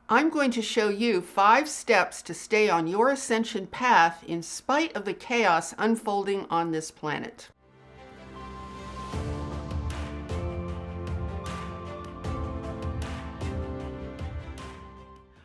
I'm going to show you 5 steps to stay on your ascension path in spite of the chaos unfolding on this planet.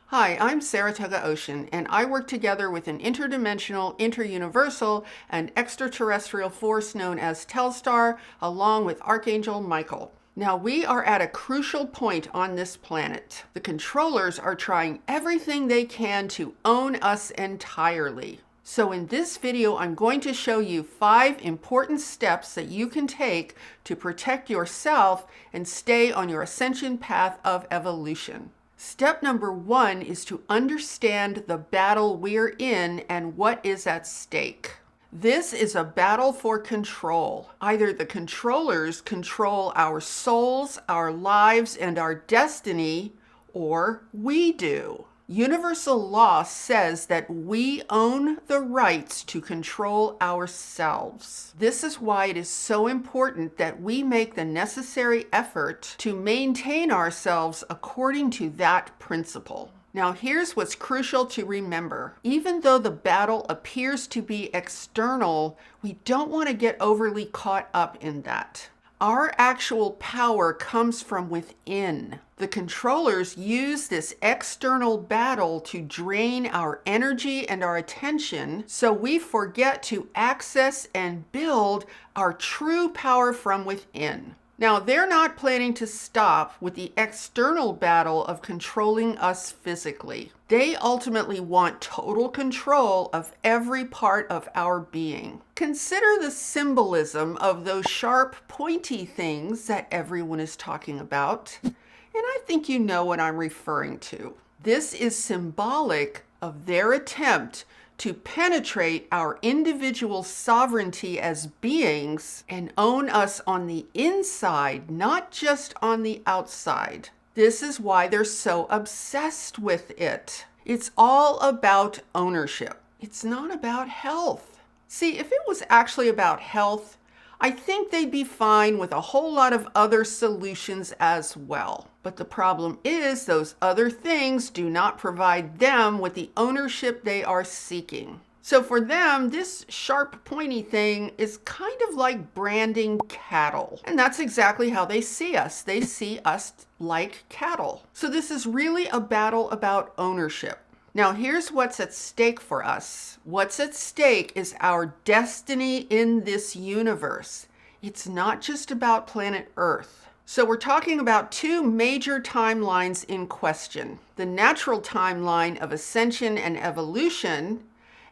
Hi, I'm Saratoga Ocean, and I work together with an interdimensional, interuniversal, and extraterrestrial force known as Telstar, along with Archangel Michael. Now, we are at a crucial point on this planet. The controllers are trying everything they can to own us entirely. So in this video, I'm going to show you 5 important steps that you can take to protect yourself and stay on your ascension path of evolution. Step number 1 is to understand the battle we're in and what is at stake. This is a battle for control. Either the controllers control our souls, our lives, and our destiny, or we do. Universal law says that we own the rights to control ourselves. This is why it is so important that we make the necessary effort to maintain ourselves according to that principle. Now, here's what's crucial to remember. Even though the battle appears to be external, we don't want to get overly caught up in that. Our actual power comes from within. The controllers use this external battle to drain our energy and our attention, so we forget to access and build our true power from within. Now, they're not planning to stop with the external battle of controlling us physically. They ultimately want total control of every part of our being. Consider the symbolism of those sharp, pointy things that everyone is talking about. And I think you know what I'm referring to. This is symbolic of their attempt to penetrate our individual sovereignty as beings and own us on the inside, not just on the outside. This is why they're so obsessed with it. It's all about ownership. It's not about health. See, if it was actually about health, I think they'd be fine with a whole lot of other solutions as well. But the problem is those other things do not provide them with the ownership they are seeking. So for them, this sharp, pointy thing is kind of like branding cattle. And that's exactly how they see us. They see us like cattle. So this is really a battle about ownership. Now, here's what's at stake for us. What's at stake is our destiny in this universe. It's not just about planet Earth. So we're talking about 2 major timelines in question: the natural timeline of ascension and evolution,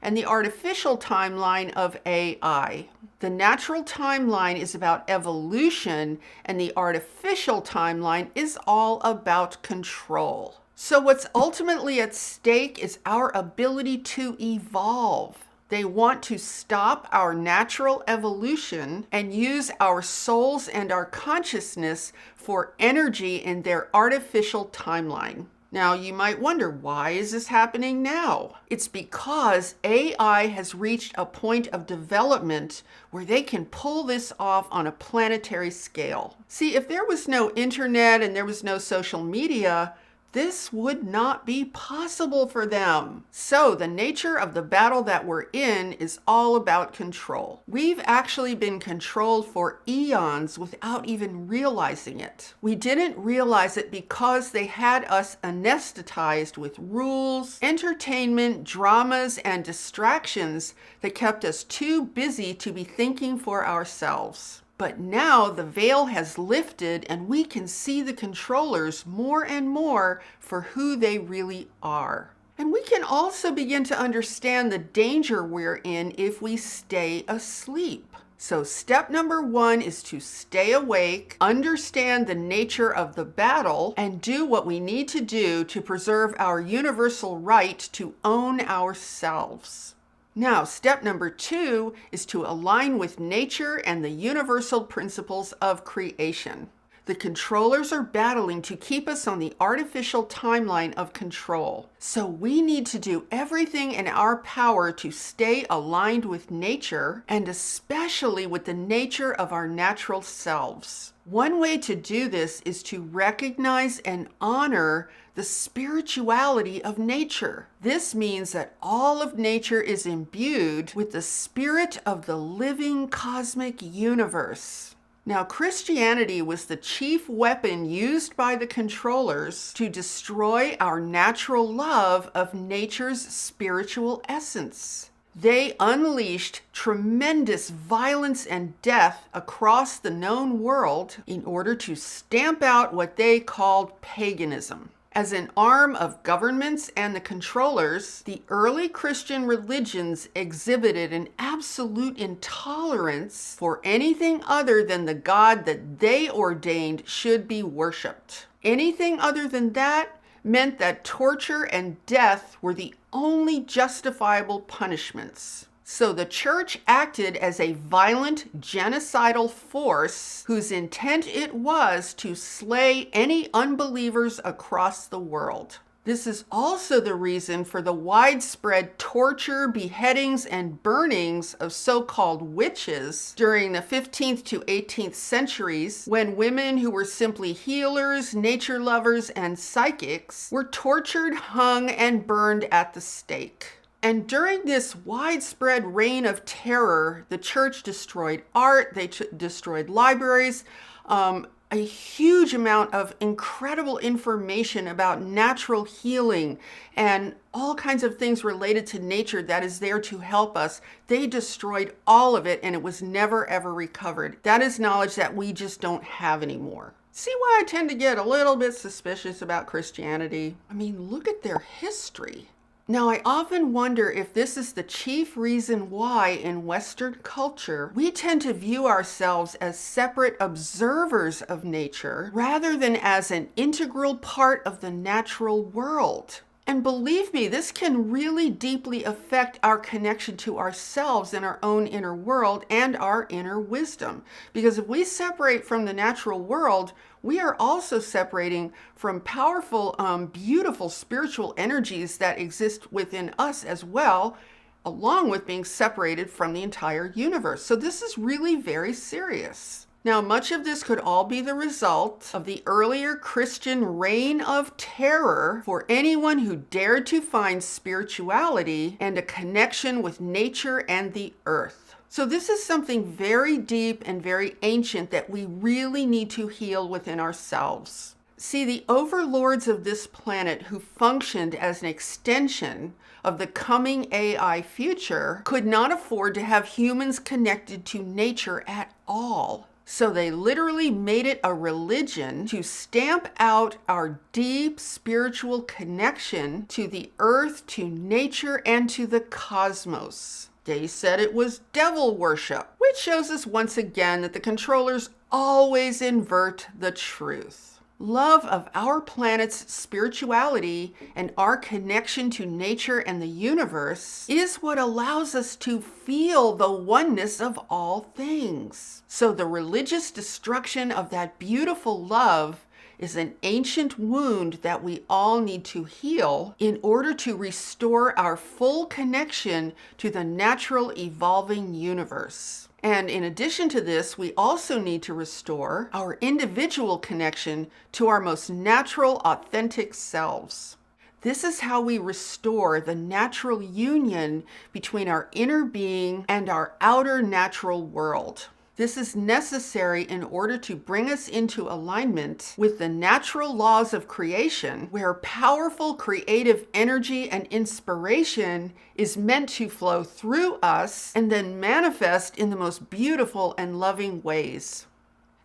and the artificial timeline of AI. The natural timeline is about evolution, and the artificial timeline is all about control. So what's ultimately at stake is our ability to evolve. They want to stop our natural evolution and use our souls and our consciousness for energy in their artificial timeline. Now, you might wonder, why is this happening now? It's because AI has reached a point of development where they can pull this off on a planetary scale. See, if there was no internet and there was no social media, this would not be possible for them. So the nature of the battle that we're in is all about control. We've actually been controlled for eons without even realizing it. We didn't realize it because they had us anesthetized with rules, entertainment, dramas, and distractions that kept us too busy to be thinking for ourselves. But now the veil has lifted and we can see the controllers more and more for who they really are. And we can also begin to understand the danger we're in if we stay asleep. So step number 1 is to stay awake, understand the nature of the battle, and do what we need to do to preserve our universal right to own ourselves. Now, step number 2 is to align with nature and the universal principles of creation. The controllers are battling to keep us on the artificial timeline of control. So we need to do everything in our power to stay aligned with nature, and especially with the nature of our natural selves. One way to do this is to recognize and honor the spirituality of nature. This means that all of nature is imbued with the spirit of the living cosmic universe. Now, Christianity was the chief weapon used by the controllers to destroy our natural love of nature's spiritual essence. They unleashed tremendous violence and death across the known world in order to stamp out what they called paganism. As an arm of governments and the controllers, the early Christian religions exhibited an absolute intolerance for anything other than the God that they ordained should be worshipped. Anything other than that meant that torture and death were the only justifiable punishments. So the church acted as a violent, genocidal force whose intent it was to slay any unbelievers across the world. This is also the reason for the widespread torture, beheadings, and burnings of so-called witches during the 15th to 18th centuries, when women who were simply healers, nature lovers, and psychics were tortured, hung, and burned at the stake. And during this widespread reign of terror, the church destroyed art, they destroyed libraries, a huge amount of incredible information about natural healing and all kinds of things related to nature that is there to help us. They destroyed all of it, and it was never ever recovered. That is knowledge that we just don't have anymore. See why I tend to get a little bit suspicious about Christianity? I mean, look at their history. Now, I often wonder if this is the chief reason why in Western culture we tend to view ourselves as separate observers of nature rather than as an integral part of the natural world. And believe me, this can really deeply affect our connection to ourselves and our own inner world and our inner wisdom. Because if we separate from the natural world, we are also separating from powerful, beautiful spiritual energies that exist within us as well, along with being separated from the entire universe. So this is really very serious. Now, much of this could all be the result of the earlier Christian reign of terror for anyone who dared to find spirituality and a connection with nature and the earth. So this is something very deep and very ancient that we really need to heal within ourselves. See, the overlords of this planet who functioned as an extension of the coming AI future could not afford to have humans connected to nature at all. So they literally made it a religion to stamp out our deep spiritual connection to the earth, to nature, and to the cosmos. They said it was devil worship, which shows us once again that the controllers always invert the truth. Love of our planet's spirituality and our connection to nature and the universe is what allows us to feel the oneness of all things. So the religious destruction of that beautiful love is an ancient wound that we all need to heal in order to restore our full connection to the natural evolving universe. And in addition to this, we also need to restore our individual connection to our most natural, authentic selves. This is how we restore the natural union between our inner being and our outer natural world. This is necessary in order to bring us into alignment with the natural laws of creation, where powerful creative energy and inspiration is meant to flow through us and then manifest in the most beautiful and loving ways.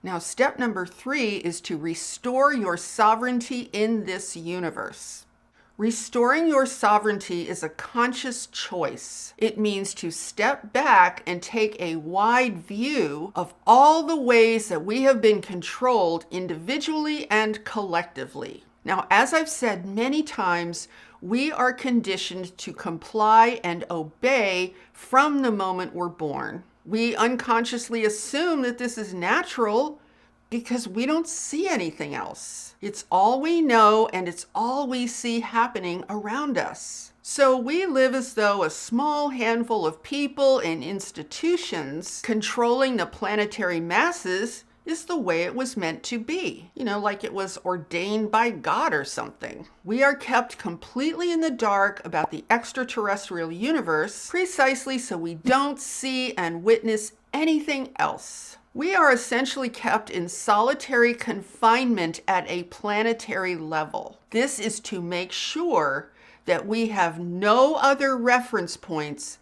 Now, step number 3 is to restore your sovereignty in this universe. Restoring your sovereignty is a conscious choice. It means to step back and take a wide view of all the ways that we have been controlled individually and collectively. Now, as I've said many times, we are conditioned to comply and obey from the moment we're born. We unconsciously assume that this is natural because we don't see anything else. It's all we know, and it's all we see happening around us. So we live as though a small handful of people and institutions controlling the planetary masses is the way it was meant to be. Like it was ordained by God or something. We are kept completely in the dark about the extraterrestrial universe precisely so we don't see and witness anything else. We are essentially kept in solitary confinement at a planetary level. This is to make sure that we have no other reference points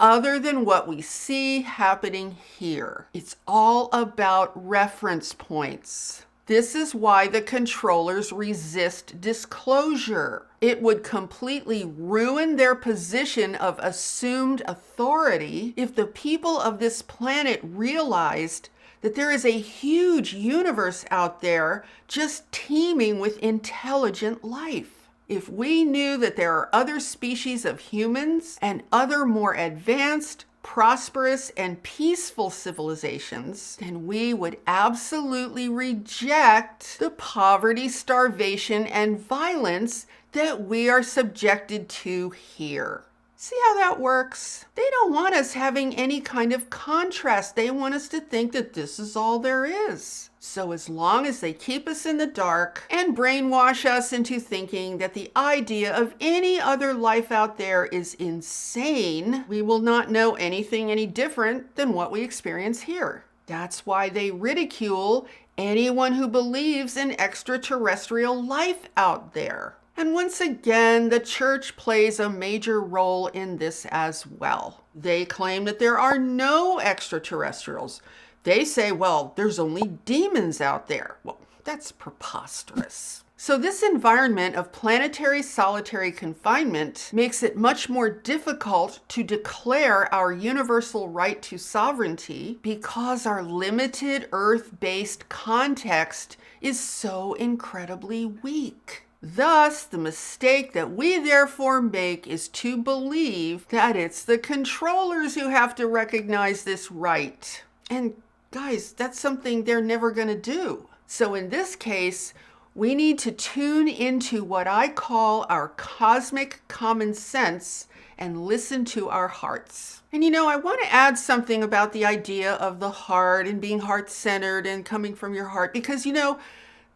other than what we see happening here. It's all about reference points. This is why the controllers resist disclosure. It would completely ruin their position of assumed authority if the people of this planet realized that there is a huge universe out there just teeming with intelligent life. If we knew that there are other species of humans and other more advanced, prosperous, and peaceful civilizations, then we would absolutely reject the poverty, starvation, and violence that we are subjected to here. See how that works? They don't want us having any kind of contrast. They want us to think that this is all there is. So as long as they keep us in the dark and brainwash us into thinking that the idea of any other life out there is insane, we will not know anything any different than what we experience here. That's why they ridicule anyone who believes in extraterrestrial life out there. And once again, the church plays a major role in this as well. They claim that there are no extraterrestrials. They say, well, there's only demons out there. Well, that's preposterous. So this environment of planetary solitary confinement makes it much more difficult to declare our universal right to sovereignty because our limited Earth-based context is so incredibly weak. Thus, the mistake that we therefore make is to believe that it's the controllers who have to recognize this right. And guys, that's something they're never going to do. So in this case, we need to tune into what I call our cosmic common sense and listen to our hearts. And I want to add something about the idea of the heart and being heart-centered and coming from your heart, because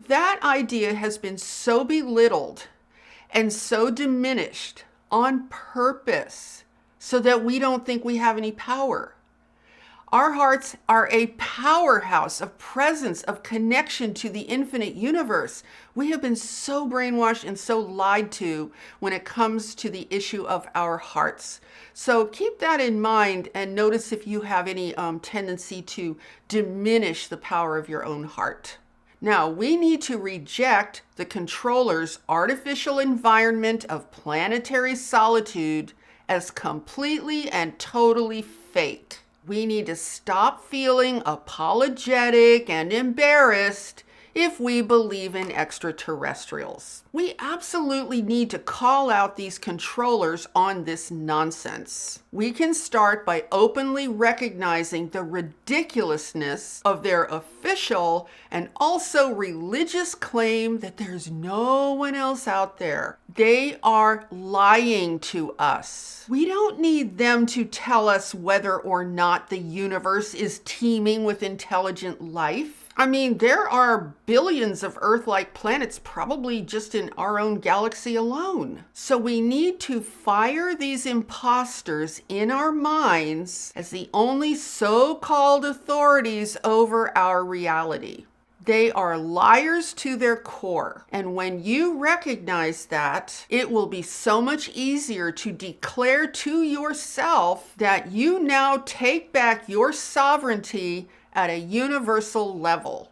that idea has been so belittled and so diminished on purpose so that we don't think we have any power. Our hearts are a powerhouse of presence, of connection to the infinite universe. We have been so brainwashed and so lied to when it comes to the issue of our hearts. So keep that in mind and notice if you have any tendency to diminish the power of your own heart. Now, we need to reject the controller's artificial environment of planetary solitude as completely and totally fake. We need to stop feeling apologetic and embarrassed if we believe in extraterrestrials. We absolutely need to call out these controllers on this nonsense. We can start by openly recognizing the ridiculousness of their official and also religious claim that there's no one else out there. They are lying to us. We don't need them to tell us whether or not the universe is teeming with intelligent life. I mean, there are billions of Earth-like planets probably just in our own galaxy alone. So we need to fire these imposters in our minds as the only so-called authorities over our reality. They are liars to their core. And when you recognize that, it will be so much easier to declare to yourself that you now take back your sovereignty at a universal level.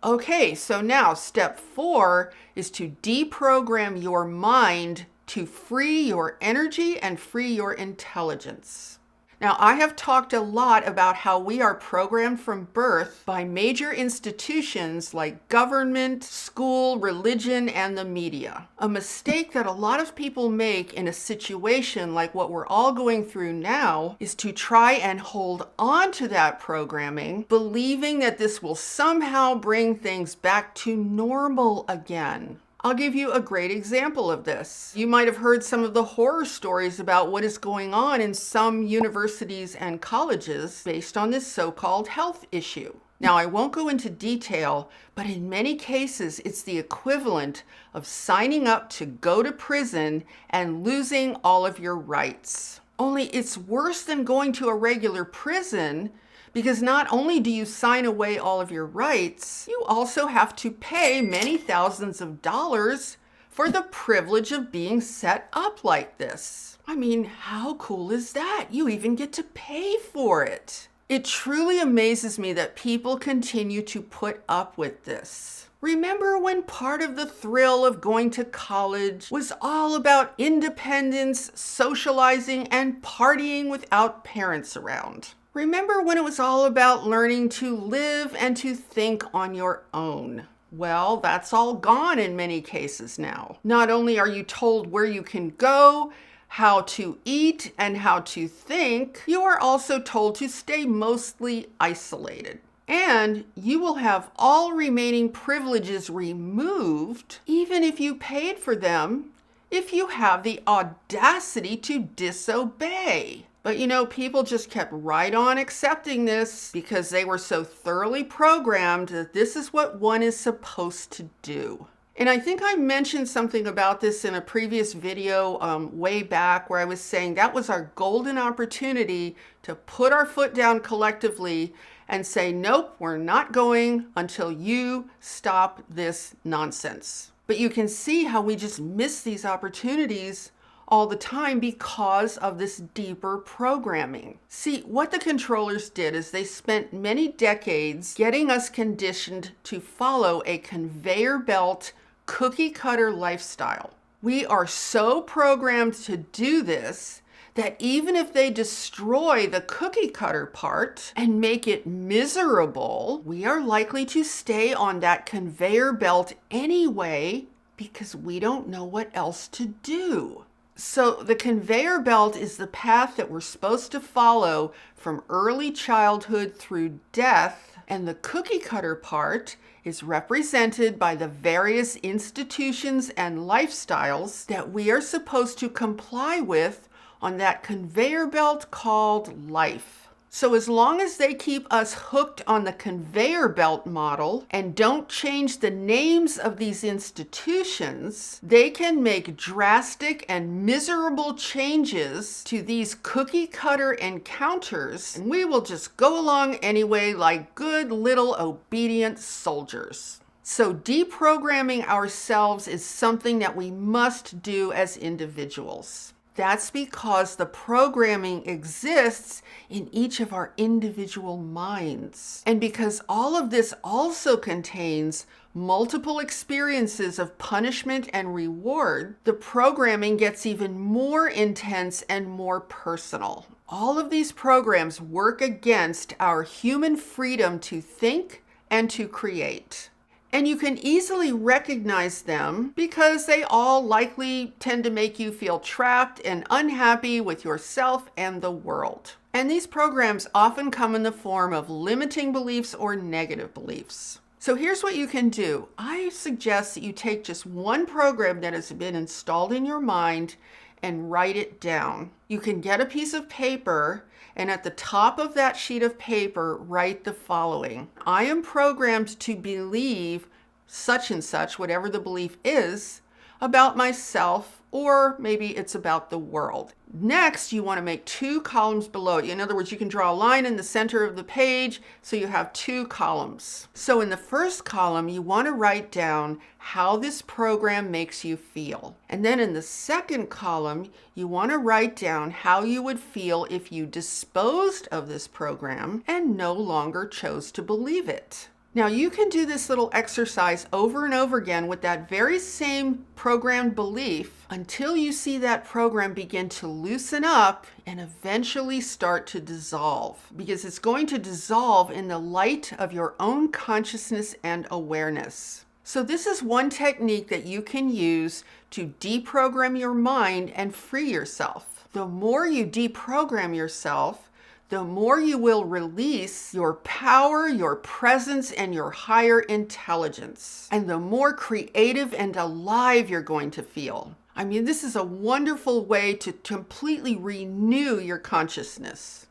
Okay, so now step 4 is to deprogram your mind to free your energy and free your intelligence. Now, I have talked a lot about how we are programmed from birth by major institutions like government, school, religion, and the media. A mistake that a lot of people make in a situation like what we're all going through now is to try and hold on to that programming, believing that this will somehow bring things back to normal again. I'll give you a great example of this. You might have heard some of the horror stories about what is going on in some universities and colleges based on this so-called health issue. Now, I won't go into detail, but in many cases, it's the equivalent of signing up to go to prison and losing all of your rights. Only it's worse than going to a regular prison, because not only do you sign away all of your rights, you also have to pay many thousands of dollars for the privilege of being set up like this. I mean, how cool is that? You even get to pay for it. It truly amazes me that people continue to put up with this. Remember when part of the thrill of going to college was all about independence, socializing, and partying without parents around? Remember when it was all about learning to live and to think on your own? Well, that's all gone in many cases now. Not only are you told where you can go, how to eat, and how to think, you are also told to stay mostly isolated. And you will have all remaining privileges removed, even if you paid for them, if you have the audacity to disobey. But people just kept right on accepting this because they were so thoroughly programmed that this is what one is supposed to do. And I think I mentioned something about this in a previous video way back, where I was saying that was our golden opportunity to put our foot down collectively and say, nope, we're not going until you stop this nonsense. But you can see how we just miss these opportunities all the time because of this deeper programming. See, what the controllers did is they spent many decades getting us conditioned to follow a conveyor belt, cookie cutter lifestyle. We are so programmed to do this that even if they destroy the cookie cutter part and make it miserable, we are likely to stay on that conveyor belt anyway because we don't know what else to do. So the conveyor belt is the path that we're supposed to follow from early childhood through death, and the cookie cutter part is represented by the various institutions and lifestyles that we are supposed to comply with on that conveyor belt called life. So as long as they keep us hooked on the conveyor belt model and don't change the names of these institutions, they can make drastic and miserable changes to these cookie cutter encounters, and we will just go along anyway like good little obedient soldiers. So deprogramming ourselves is something that we must do as individuals. That's because the programming exists in each of our individual minds. And because all of this also contains multiple experiences of punishment and reward, the programming gets even more intense and more personal. All of these programs work against our human freedom to think and to create. And you can easily recognize them because they all likely tend to make you feel trapped and unhappy with yourself and the world. And these programs often come in the form of limiting beliefs or negative beliefs. So here's what you can do. I suggest that you take just one program that has been installed in your mind and write it down. You can get a piece of paper, and at the top of that sheet of paper, write the following. I am programmed to believe such and such, whatever the belief is, about myself, or maybe it's about the world. Next, you want to make 2 columns below it. In other words, you can draw a line in the center of the page, so you have 2 columns. So in the first column, you want to write down how this program makes you feel. And then in the second column, you want to write down how you would feel if you disposed of this program and no longer chose to believe it. Now you can do this little exercise over and over again with that very same programmed belief until you see that program begin to loosen up and eventually start to dissolve, because it's going to dissolve in the light of your own consciousness and awareness. So this is one technique that you can use to deprogram your mind and free yourself. The more you deprogram yourself, the more you will release your power, your presence, and your higher intelligence. And the more creative and alive you're going to feel. I mean, this is a wonderful way to completely renew your consciousness.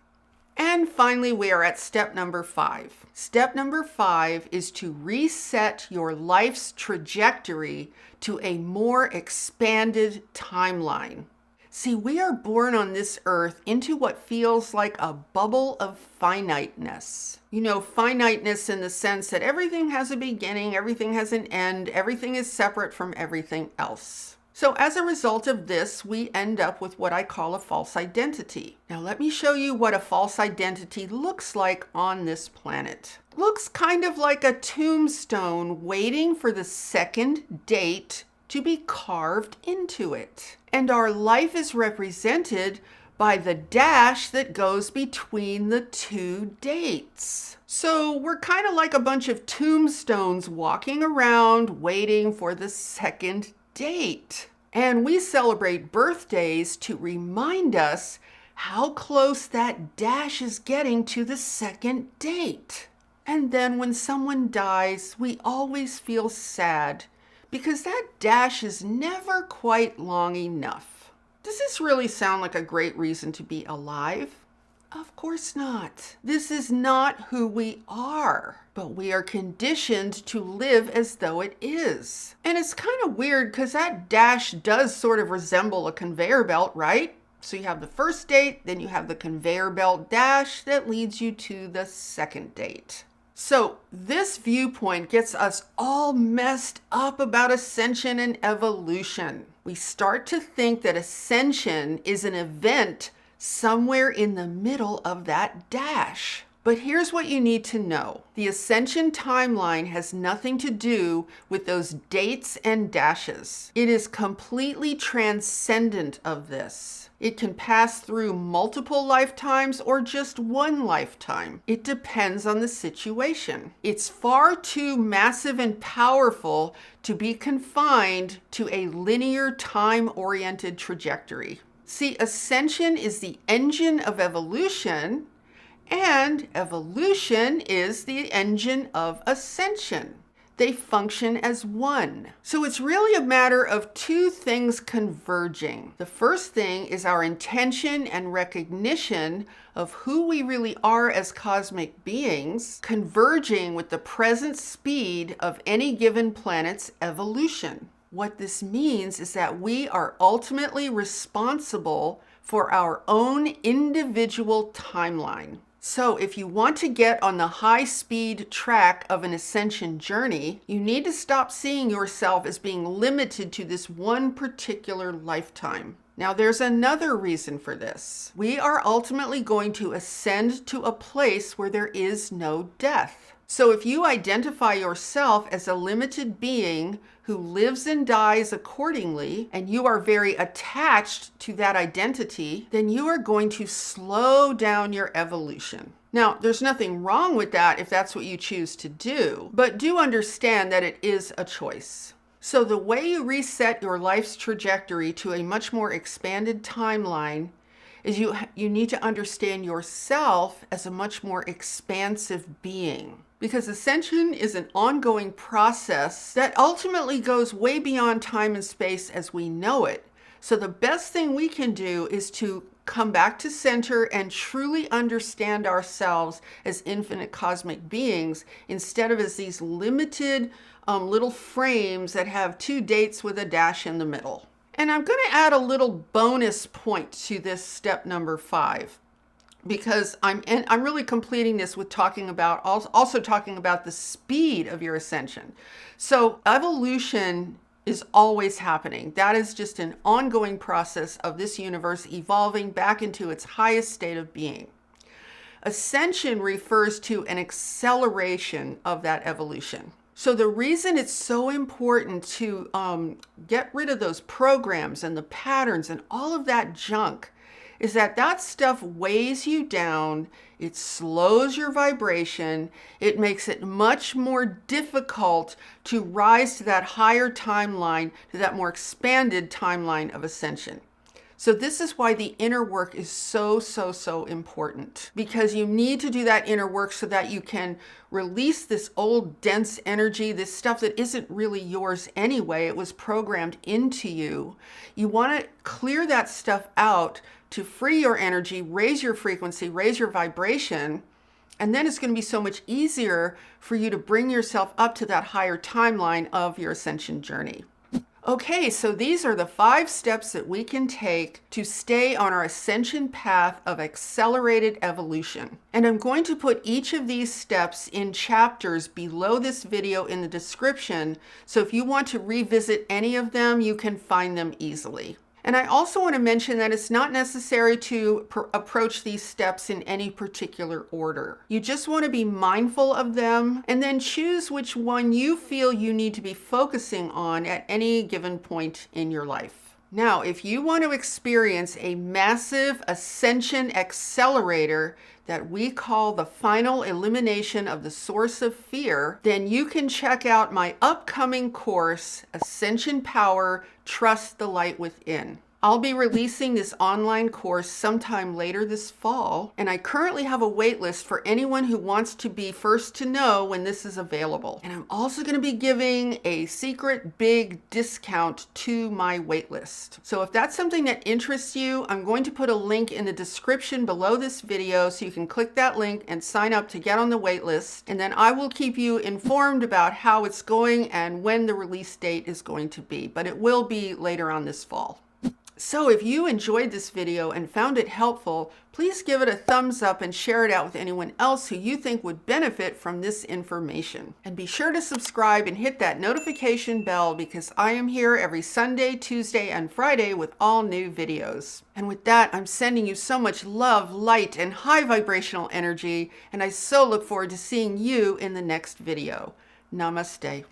And finally, we are at step number 5. Step number 5 is to reset your life's trajectory to a more expanded timeline. See, we are born on this earth into what feels like a bubble of finiteness. You know, finiteness in the sense that everything has a beginning, everything has an end, everything is separate from everything else. So as a result of this, we end up with what I call a false identity. Now let me show you what a false identity looks like on this planet. Looks kind of like a tombstone waiting for the second date to be carved into it. And our life is represented by the dash that goes between the two dates. So we're kind of like a bunch of tombstones walking around waiting for the second date. And we celebrate birthdays to remind us how close that dash is getting to the second date. And then when someone dies, we always feel sad because that dash is never quite long enough. Does this really sound like a great reason to be alive? Of course not. This is not who we are, but we are conditioned to live as though it is. And it's kind of weird because that dash does sort of resemble a conveyor belt, right? So you have the first date, then you have the conveyor belt dash that leads you to the second date. So this viewpoint gets us all messed up about ascension and evolution. We start to think that ascension is an event somewhere in the middle of that dash. But here's what you need to know. The ascension timeline has nothing to do with those dates and dashes. It is completely transcendent of this. It can pass through multiple lifetimes or just one lifetime. It depends on the situation. It's far too massive and powerful to be confined to a linear time-oriented trajectory. See, ascension is the engine of evolution, and evolution is the engine of ascension. They function as one. So it's really a matter of two things converging. The first thing is our intention and recognition of who we really are as cosmic beings, converging with the present speed of any given planet's evolution. What this means is that we are ultimately responsible for our own individual timeline. So if you want to get on the high-speed track of an ascension journey, you need to stop seeing yourself as being limited to this one particular lifetime. Now, there's another reason for this. We are ultimately going to ascend to a place where there is no death. So if you identify yourself as a limited being who lives and dies accordingly, and you are very attached to that identity, then you are going to slow down your evolution. Now, there's nothing wrong with that if that's what you choose to do, but do understand that it is a choice. So the way you reset your life's trajectory to a much more expanded timeline is you need to understand yourself as a much more expansive being. Because ascension is an ongoing process that ultimately goes way beyond time and space as we know it. So the best thing we can do is to come back to center and truly understand ourselves as infinite cosmic beings instead of as these limited little frames that have two dates with a dash in the middle. And I'm going to add a little bonus point to this step number 5. Because I'm really completing this with also talking about the speed of your ascension. So evolution is always happening. That is just an ongoing process of this universe evolving back into its highest state of being. Ascension refers to an acceleration of that evolution. So the reason it's so important to get rid of those programs and the patterns and all of that junk is that stuff weighs you down, it slows your vibration, it makes it much more difficult to rise to that higher timeline, to that more expanded timeline of ascension. So this is why the inner work is so, so, so important, because you need to do that inner work so that you can release this old dense energy, this stuff that isn't really yours anyway. It was programmed into you. You want to clear that stuff out to free your energy, raise your frequency, raise your vibration. And then it's going to be so much easier for you to bring yourself up to that higher timeline of your ascension journey. Okay, so these are the 5 steps that we can take to stay on our ascension path of accelerated evolution. And I'm going to put each of these steps in chapters below this video in the description. So if you want to revisit any of them, you can find them easily. And I also want to mention that it's not necessary to approach these steps in any particular order. You just want to be mindful of them and then choose which one you feel you need to be focusing on at any given point in your life. Now, if you want to experience a massive ascension accelerator that we call the final elimination of the source of fear, then you can check out my upcoming course, Ascension Power, Trust the Light Within. I'll be releasing this online course sometime later this fall, and I currently have a wait list for anyone who wants to be first to know when this is available. And I'm also going to be giving a secret big discount to my wait list. So if that's something that interests you, I'm going to put a link in the description below this video so you can click that link and sign up to get on the wait list. And then I will keep you informed about how it's going and when the release date is going to be, but it will be later on this fall. So if you enjoyed this video and found it helpful, please give it a thumbs up and share it out with anyone else who you think would benefit from this information. And be sure to subscribe and hit that notification bell, because I am here every Sunday, Tuesday, and Friday with all new videos. And with that, I'm sending you so much love, light, and high vibrational energy, and I so look forward to seeing you in the next video. Namaste.